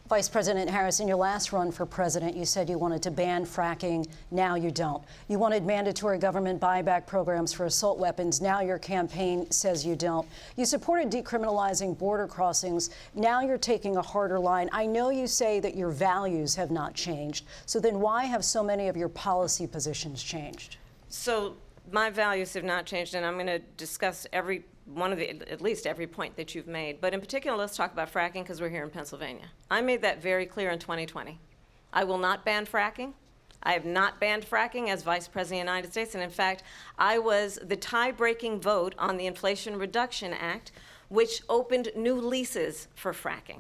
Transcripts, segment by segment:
Vice President Harris, in your last run for president, you said you wanted to ban fracking. Now you don't. You wanted mandatory government buyback programs for assault weapons. Now your campaign says you don't. You supported decriminalizing border crossings. Now you're taking a harder line. I know you say that your values have not changed. So then why have so many of your policy positions changed? So my values have not changed, and I'm going to discuss at least every point that you've made. But in particular, let's talk about fracking because we're here in Pennsylvania. I made that very clear in 2020. I will not ban fracking. I have not banned fracking as Vice President of the United States. And in fact, I was the tie-breaking vote on the Inflation Reduction Act, which opened new leases for fracking.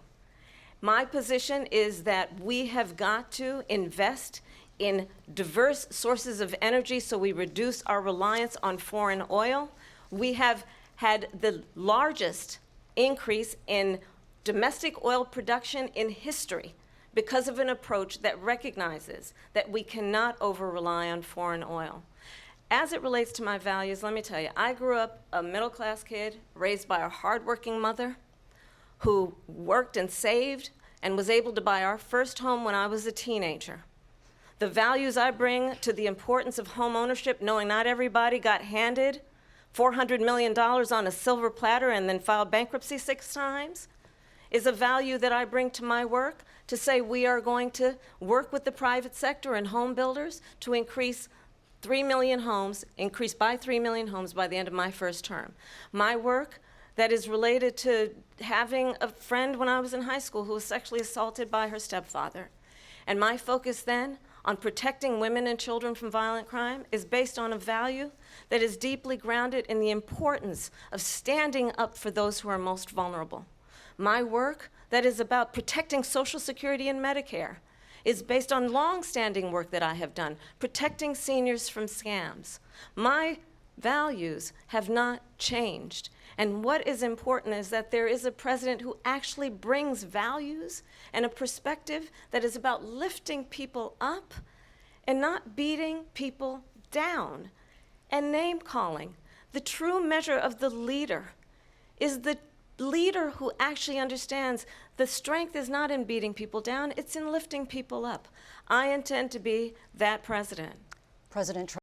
My position is that we have got to invest in diverse sources of energy so we reduce our reliance on foreign oil. We have had the largest increase in domestic oil production in history because of an approach that recognizes that we cannot over-rely on foreign oil. As it relates to my values, let me tell you, I grew up a middle-class kid raised by a hardworking mother who worked and saved and was able to buy our first home when I was a teenager. The values I bring to the importance of home ownership, knowing not everybody got handed $400 million on a silver platter and then filed bankruptcy 6 times, is a value that I bring to my work to say we are going to work with the private sector and home builders to increase by 3 million homes by the end of my first term. My work that is related to having a friend when I was in high school who was sexually assaulted by her stepfather. And my focus then on protecting women and children from violent crime is based on a value that is deeply grounded in the importance of standing up for those who are most vulnerable. My work that is about protecting Social Security and Medicare is based on long-standing work that I have done, protecting seniors from scams. My values have not changed. And what is important is that there is a president who actually brings values and a perspective that is about lifting people up and not beating people down and name-calling. The true measure of the leader is the leader who actually understands the strength is not in beating people down, it's in lifting people up. I intend to be that president. President Trump